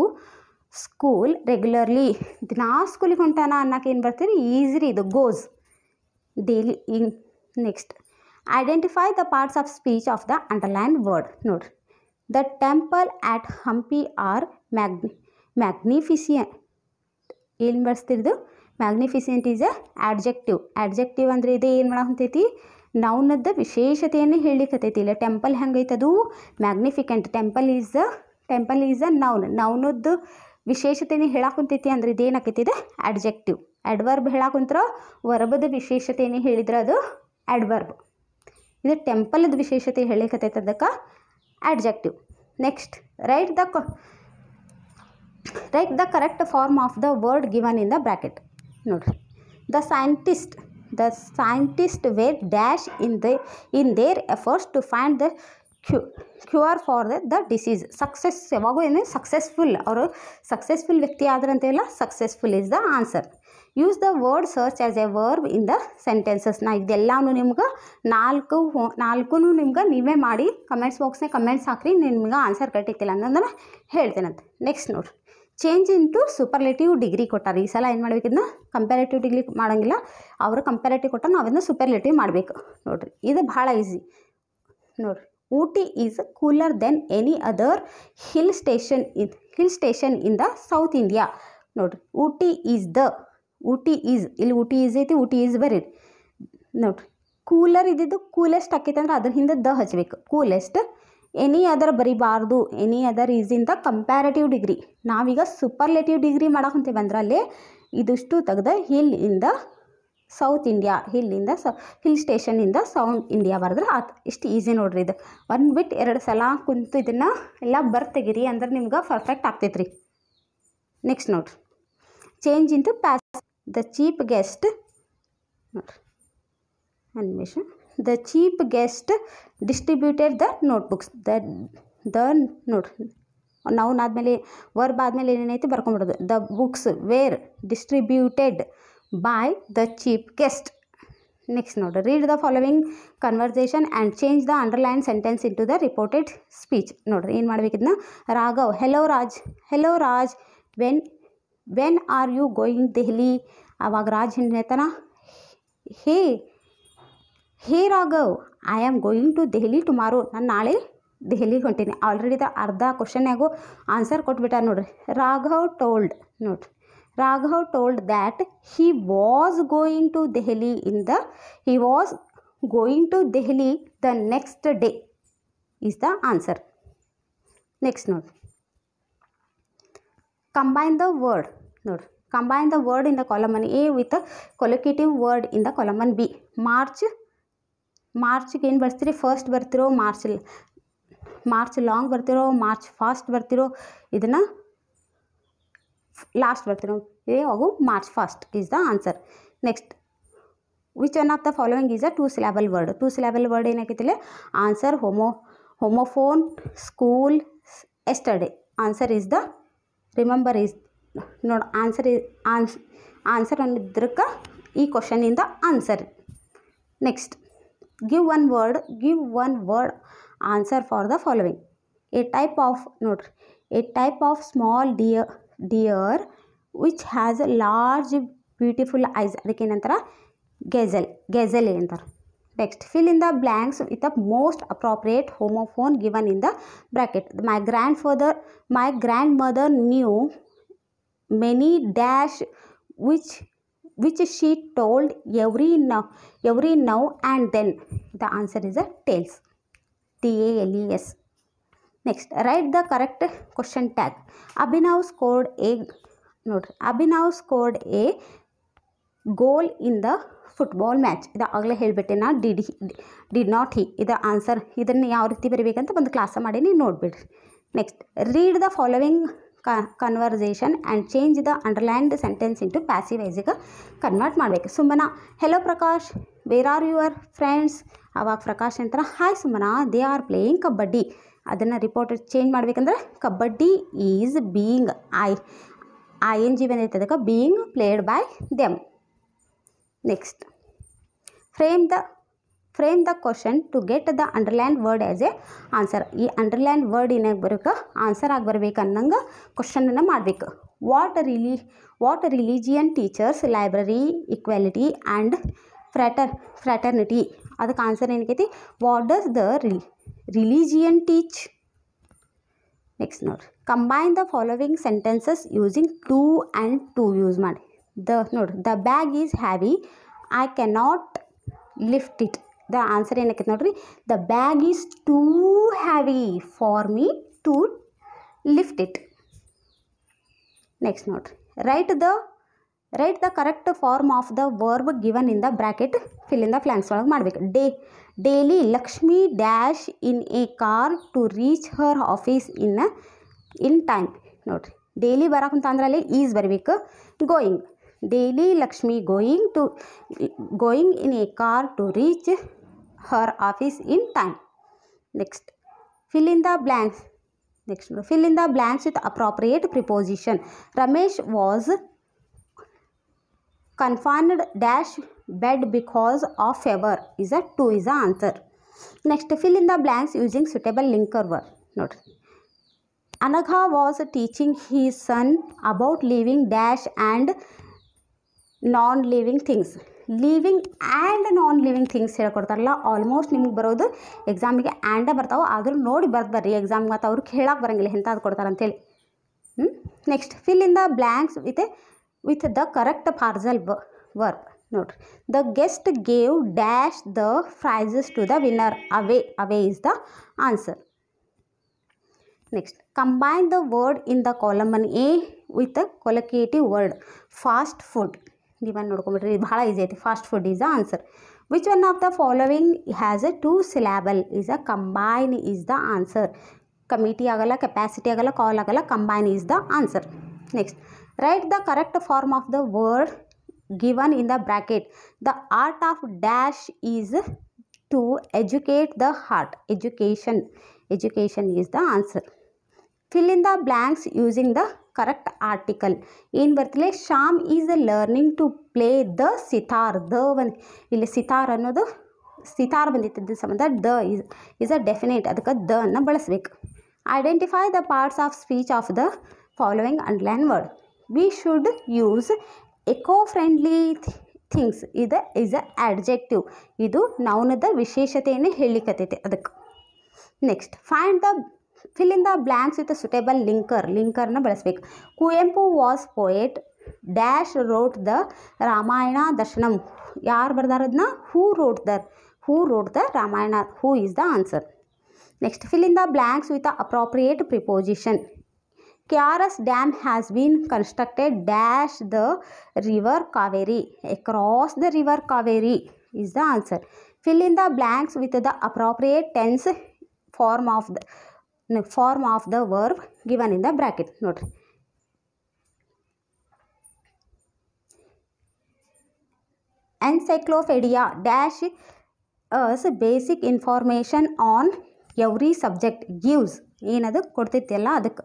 school regularly. ದಿನಾ ಸ್ಕೂಲಿಗೆ ಹೊಂಟಾನ ಅನ್ನೋಕೆ ಏನು ಬರ್ತೀರಿ, ಈಸಿರಿ ಇದು goes. Daily in next identify the parts of speech of the underline word ನೋಡಿರಿ. The temple at Hampi are magnificent. ಏನು ಬಳಸ್ತಿರೋದು? Magnificent is a adjective. Adjective ಅಂದರೆ ಇದು ಏನು ಮಾಡಂತೈತಿ? ನೌನದ ವಿಶೇಷತೆಯನ್ನು ಹೇಳಿಕತ್ತೈತಿ. ಇಲ್ಲ ಟೆಂಪಲ್ ಹೆಂಗೈತದು ಮ್ಯಾಗ್ನಿಫಿಕೆಂಟ್. ಟೆಂಪಲ್ ಈಸ್ ಅ ನೌನದ್ದು ವಿಶೇಷತೆಯನ್ನು ಹೇಳಾಕುಂತೈತಿ ಅಂದ್ರೆ ಇದೇನಾಕೈತಿ? ಇದು ಆಡ್ಜೆಕ್ಟಿವ್. ಆಡ್ವರ್ಬ್ ಹೇಳಾಕುಂತ್ರ ವರ್ಬದ ವಿಶೇಷತೆಯನ್ನು ಹೇಳಿದ್ರೆ ಅದು ಆಡ್ವರ್ಬ್. ಇದು ಟೆಂಪಲ್ದ ವಿಶೇಷತೆ ಹೇಳಿಕತ್ತೈತೆ ಅದಕ್ಕೆ adjective. Next write the correct form of the word given in the bracket ನೋಡಿರಿ. The scientist were dash in their efforts to find the cure for the disease. Success ಯಾವಾಗೂ ಏನು ಸಕ್ಸಸ್ಫುಲ್. ಅವರು ಸಕ್ಸಸ್ಫುಲ್ ವ್ಯಕ್ತಿ ಆದ್ರಂತೆಲ್ಲ successful is the answer. Use the word search as a verb in the sentences. ನಾ ಇದೆಲ್ಲನೂ ನಿಮ್ಗೆ ನಾಲ್ಕು ನಿಮ್ಗೆ ನೀವೇ ಮಾಡಿ ಕಮೆಂಟ್ಸ್ ಬಾಕ್ಸ್ನಾಗ ಕಮೆಂಟ್ಸ್ ಹಾಕ್ರಿ. ನಿಮ್ಗೆ ಆನ್ಸರ್ ಕಟ್ಟಿತ್ತಿಲ್ಲ ಅನ್ನೋದನ್ನು ಹೇಳ್ತೇನಂತ. ನೆಕ್ಸ್ಟ್ ನೋಡಿರಿ, ಚೇಂಜ್ ಇಂಟು ಸೂಪರ್ಲೇಟಿವ್ ಡಿಗ್ರಿ ಕೊಟ್ಟಾರೆ. ಈ ಸಲ ಏನು ಮಾಡ್ಬೇಕಿದ್ನ ಕಂಪ್ಯಾರೇಟಿವ್ ಡಿಗ್ರಿ ಮಾಡೋಂಗಿಲ್ಲ. ಅವರು ಕಂಪ್ಯಾರೇಟಿವ್ ಕೊಟ್ಟ ನಾವಿಂದ ಸೂಪರ್ಲೇಟಿವ್ ಮಾಡಬೇಕು. ನೋಡಿರಿ ಇದು ಭಾಳ ಈಸಿ. ನೋಡಿರಿ, Ooty is cooler than any other hill station in the south India. ನೋಡಿರಿ, ಊಟಿ ಈಸ್ ಇಲ್ಲಿ ಊಟಿ ಈಸ್ ಐತಿ, ಊಟಿ ಈಸ್ ಬರೀರಿ. ನೋಡಿರಿ, ಕೂಲರ್ ಇದ್ದಿದ್ದು ಕೂಲೆಸ್ಟ್ ಆಕೈತೆ ಅಂದ್ರೆ ಅದ್ರ ಹಿಂದೆ ದ ಹಚ್ಚಬೇಕು. ಕೂಲೆಸ್ಟ್. ಎನಿ ಅದರ್ ಬರೀಬಾರ್ದು. Any other is in the comparative degree. ನಾವೀಗ ಸೂಪರ್ಲೇಟಿವ್ ಡಿಗ್ರಿ ಮಾಡಾಕಂತೀವಿ ಅಂದ್ರೆ ಅಲ್ಲಿ ಇದಿಷ್ಟು ತೆಗೆದ hill in the south India, hill station in the south India ಬರೆದ್ರೆ ಆತು. ಇಷ್ಟು ಈಸಿ ನೋಡ್ರಿ. ಇದು ಒಂದು ಬಿಟ್ಟು 2 ಸಲ ಕುಂತು ಇದನ್ನು ಎಲ್ಲ ಬರ್ತೆಗಿರಿ ಅಂದ್ರೆ ನಿಮ್ಗೆ ಪರ್ಫೆಕ್ಟ್ ಆಗ್ತೈತೆ ರೀ. ನೆಕ್ಸ್ಟ್ ನೋಡ್ರಿ, change into passive. The chief guest ನೋಡ್ರಿ ಅನ್ವೇಷನ್. The chief guest distributed the notebooks. ನೋಡ್ರಿ, ನೌನ್ ಆದಮೇಲೆ ವರ್ಬ್ ಆದಮೇಲೆ ಏನೇನೈತಿ ಬರ್ಕೊಂಬಿಡೋದು. The books were distributed by the chief guest. Next ನೋಡ್ರಿ, read the following conversation and change the underline sentence into the reported speech. ನೋಡ್ರಿ ಏನು ಮಾಡ್ಬೇಕಿದ್ನ? Raghav, hello Raj, when are you going Delhi. ಆವಾಗ ರಾಜ್ ಹೇಳ್ತಾನ, hey Raghav, I am going to Delhi tomorrow. ನಾನು ನಾಳೆ ದೆಹಲಿಗೆ ಹೊಂಟೀನಿ. Already ಅರ್ಧ ಕ್ವಶನ್ಯಾಗೂ ಆನ್ಸರ್ ಕೊಟ್ಬಿಟ್ಟಾರ ನೋಡ್ರಿ. Raghav told that he was going to Delhi the next day is the answer. Next note, combine the word in the column A with a collocative word in the column B. ಮಾರ್ಚ್ಗೆ ಏನು ಬರ್ತೀರಿ? First ಬರ್ತಿರೋ march long ಬರ್ತಿರೋ, march fast ಬರ್ತಿರೋ, ಇದನ್ನು last ಬರ್ತಿರೋ, ಯಾವಾಗೂ march fast is the answer. Next, which one of the following is a 2 syllable word? 2 syllable word ಏನಾಗೈತಿಲ್ಲ? Answer homophone, school, yesterday. Answer is the remember is. ನೋಡಿ, answer ಅನ್ನೋದಕ್ಕೆ ಈ ಕ್ವಶನಿಂದ answer. Next, give one word answer for the following. A type of small deer which has large beautiful eyes. ಅದಕ್ಕೆ ಏನಂತಾರೆ? ಗೆಜಲ್ ಅಂತಾರೆ. Next, fill in the blanks with the most appropriate homophone given in the bracket. My grandmother knew many dash which she told every now and then. The answer is a tales. TALES. Next, write the correct question tag. Abhinav scored a goal in the football match. ಇದು ಆಗಲೇ ಹೇಳಿಬಿಟ್ಟೆ ನಾ. Did not he. ಇದರ answer ಇದನ್ನು ಯಾವ ರೀತಿ ಬರೀಬೇಕಂತ ಒಂದು ಕ್ಲಾಸ ಮಾಡಿ ನೀವು ನೋಡಿಬಿಡ್ರಿ. Next, read the following conversation and change the underlined sentence into passive ವಾಯ್ಸಿಗೆ ಕನ್ವರ್ಟ್ ಮಾಡಬೇಕು. Sumana, hello Prakash, where are your friends. ಆವಾಗ ಪ್ರಕಾಶ್ ಅಂತಾರೆ, hi Sumana, they are playing kabaddi. ಅದನ್ನು ರಿಪೋರ್ಟ್ ಚೇಂಜ್ ಮಾಡಬೇಕಂದ್ರೆ ಕಬಡ್ಡಿ ಈಸ್ ಬೀಯಿಂಗ್ ING ಬಂದೈತೆ, ಅದಕ್ಕೆ being played by them. Next, frame the question to get the underline word as a answer. ಈ underline word ಏನಾಗಿ ಬರೋಕೆ answer ಆಗಿ ಬರ್ಬೇಕು ಅನ್ನಂಗೆ ಕ್ವಶನನ್ನು ಮಾಡಬೇಕು. What religion teachers library equality and fraternity. ಅದಕ್ಕೆ ಆನ್ಸರ್ ಏನಕ್ಕೈತಿ, what does the religion teach. Next ನೋಡ್ರಿ, combine the following sentences using to and to use ಮಾಡಿ. ನೋಡ್ರಿ, the bag is heavy, I cannot lift it. The answer ಏನಕ್ಕೈತೆ ನೋಡ್ರಿ, the bag is too heavy for me to lift it. Next ನೋಡ್ರಿ, write the correct form of the verb given in the bracket, fill in the blanks ಒಳಗೆ ಮಾಡಬೇಕು. Daily Lakshmi dash in a car to reach her office in time. ನೋಡಿರಿ, daily ಬರೋಕ್ಕಂತ ಅಂದ್ರೆ ಅಲ್ಲಿ is ಬರಬೇಕು. Going, daily Lakshmi going in a car to reach her office in time. Next, fill in the blanks. Next, fill in the blanks with appropriate preposition. Ramesh was confined dash bed because of fever. Is a answer. Next, fill in the blanks using suitable linker word. Note, Anagha was teaching his son about living dash and non-living things. Living and non living things ಹೇಳ್ಕೊಡ್ತಾರಲ್ಲ, almost ನಿಮ್ಗೆ ಬರೋದು ಎಕ್ಸಾಮಿಗೆ ಆ್ಯಂಡೇ ಬರ್ತಾವೆ. ಆದರೂ ನೋಡಿ ಬರ್ರಿ ಎಕ್ಸಾಮ್ಗೆ, ಮತ್ತು ಅವ್ರಿಗೆ ಹೇಳಕ್ಕೆ ಬರೋಂಗಿಲ್ಲ ಎಂಥದ್ದು ಕೊಡ್ತಾರೆ ಅಂತೇಳಿ. Next, fill in the blanks with the correct phrasal verb. ನೋಡಿರಿ, the guest gave dash the prizes to the winner. Away is the answer. Next, combine the word in the column A with the collocative word fast food. ನೀವನ್ನು ನೋಡ್ಕೊಂಬಿಟ್ರಿ, ಇದು ಭಾಳ easy ಐತಿ. Fast food is the answer. Which one of the following has a 2 syllable is a combine is the answer. Committee ಆಗಲ್ಲ, capacity ಆಗಲ್ಲ, call ಆಗಲ್ಲ, combine is the answer. Next, write the correct form of the word given in the bracket. The art of dash is to educate the heart. Education is the answer. Fill in the blanks using the correct article. ಏನು ಬರ್ತಿಲ್ಲ, Shyam is learning to play the sitar. ಇಲ್ಲಿ ಸಿತಾರ್ ಅನ್ನೋದು ಸಿತಾರ್ ಬಂದಿತ್ತು ಸಂಬಂಧ the is a definite, ಅದಕ್ಕೆ the ಅನ್ನು ಬಳಸಬೇಕು. Identify the parts of speech of the following underline word. We should use eco friendly things. ಇದು ಈಸ್ ಅ ಆಡ್ಜೆಕ್ಟಿವ್. ಇದು ನೌನದ ವಿಶೇಷತೆಯನ್ನು ಹೇಳಿಕತ್ತೈತೆ ಅದಕ್ಕೆ. Next, fill in the blanks with a suitable linkerನ ಬಳಸಬೇಕು. Kuvempu was poet dash wrote the Ramayana Darshanam. ಯಾರು ಬರ್ದಾರದನ್ನ, who wrote the Ramayana. Who is the answer. Next, fill in the blanks with the appropriate preposition. KRS dam has been constructed dash the river Kaveri. Across the river Kaveri is the answer. Fill in the blanks with the appropriate tense form of the verb given in the bracket. ನೋಡ್ರಿ, encyclopedia dash us basic information on every subject. gives ಏನದು ಕೊಡ್ತೈತಿಲ್ಲ ಅದಕ್ಕೆ.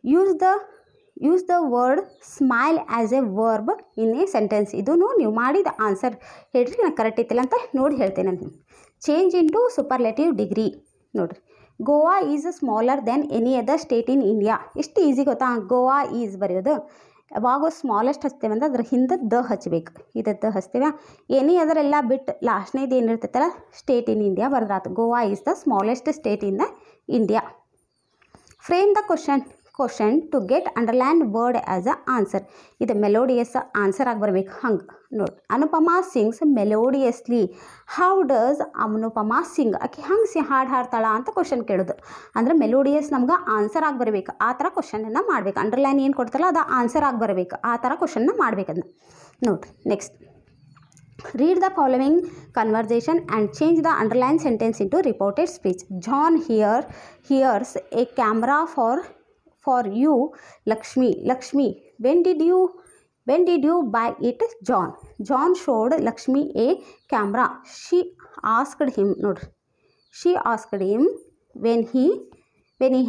Use the word smile as a verb in A sentence. ಇದೂ ನೀವು ಮಾಡಿದ answer ಹೇಳ್ರಿ, ನಾನು correct ಐತಿಲ್ಲ ಅಂತ ನೋಡಿ ಹೇಳ್ತೇನೆ ನಾನು. Change into superlative degree. ನೋಡಿರಿ, Goa is smaller than any other state in India. ಎಷ್ಟು ಈಸಿ ಗೊತ್ತಾ, ಗೋವಾ ಈಸ್ ಬರೆಯೋದು. ಯಾವಾಗ ಸ್ಮಾಲೆಸ್ಟ್ ಹಚ್ತೇವೆ ಅಂದ್ರೆ ಅದ್ರ ಹಿಂದೆ ದ ಹಚ್ಚಬೇಕು. ದ ಹಚ್ತೇವೆ, ಎನಿ ಅದರೆಲ್ಲ ಬಿಟ್ಟು ಲಾಸ್ಟ್ನೇದು ಏನಿರ್ತೈತಲ್ಲ ಸ್ಟೇಟ್ ಇನ್ ಇಂಡಿಯಾ ಬರ್ದ್ರಾತು. Goa is the smallest state in the India. Frame the question to get underline word as a answer. ಇದು ಮೆಲೋಡಿಯಸ್ ಆನ್ಸರ್ ಆಗಿ ಬರ್ಬೇಕು. ಹಂಗೆ ನೋಡಿ, Anupama sings melodiously. How does Anupama sing? ಆಕೆ ಹಂಗೆ ಹಾಡು ಹಾಡ್ತಾಳ ಅಂತ ಕ್ವಶನ್ ಕೇಳೋದು. ಅಂದರೆ ಮೆಲೋಡಿಯಸ್ ನಮ್ಗೆ ಆನ್ಸರ್ ಆಗಿ ಬರಬೇಕು. ಆ ಥರ ಕ್ವಶನನ್ನು ಮಾಡಬೇಕು. ಅಂಡರ್ಲೈನ್ ಏನು ಕೊಡ್ತಾರಲ್ಲ ಅದು ಆನ್ಸರ್ ಆಗಿ ಬರಬೇಕು. ಆ ಥರ ಕ್ವಶನ್ನ ಮಾಡಬೇಕು ಅದನ್ನ. ನೋಡಿರಿ, next, read the following conversation and change the underlined sentence into reported speech. John hears a camera for you, Lakshmi. When did you buy it, John? John showed Lakshmi a camera. She asked him when he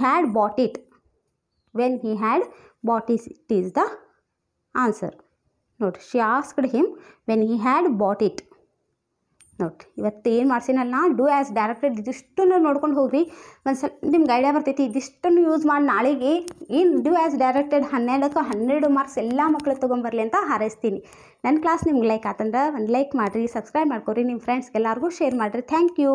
had bought it. It is the answer. Note, she asked him when he had bought it. ನೋಡಿರಿ ಇವತ್ತು ಏನು ಮಾಡ್ಸಿನಲ್ಲ ನಾ do as directed ಇದಿಷ್ಟನ್ನು ನೋಡ್ಕೊಂಡು ಹೋಗ್ರಿ ಒಂದು ಸ್ವಲ್ಪ ನಿಮ್ಗೆ ಐಡಿಯಾ ಬರ್ತೈತಿ. ಇದಿಷ್ಟನ್ನು ಯೂಸ್ ಮಾಡಿ ನಾಳೆಗೆ ಏನು ಡೂ ಆ್ಯಸ್ ಡೈರೆಕ್ಟೆಡ್ 12ಕ್ಕೆ 12 ಮಾರ್ಕ್ಸ್ ಎಲ್ಲ ಮಕ್ಕಳು ತೊಗೊಂಬರಲಿ ಅಂತ ಹಾರೈಸ್ತೀನಿ. ನನ್ನ ಕ್ಲಾಸ್ ನಿಮ್ಗೆ ಲೈಕ್ ಆತಂದ್ರೆ ಒಂದು ಲೈಕ್ ಮಾಡಿರಿ, ಸಬ್ಸ್ಕ್ರೈಬ್ ಮಾಡ್ಕೊರಿ, ನಿಮ್ಮ ಫ್ರೆಂಡ್ಸ್ಗೆ ಎಲ್ಲರಿಗೂ ಶೇರ್ ಮಾಡಿರಿ. Thank you.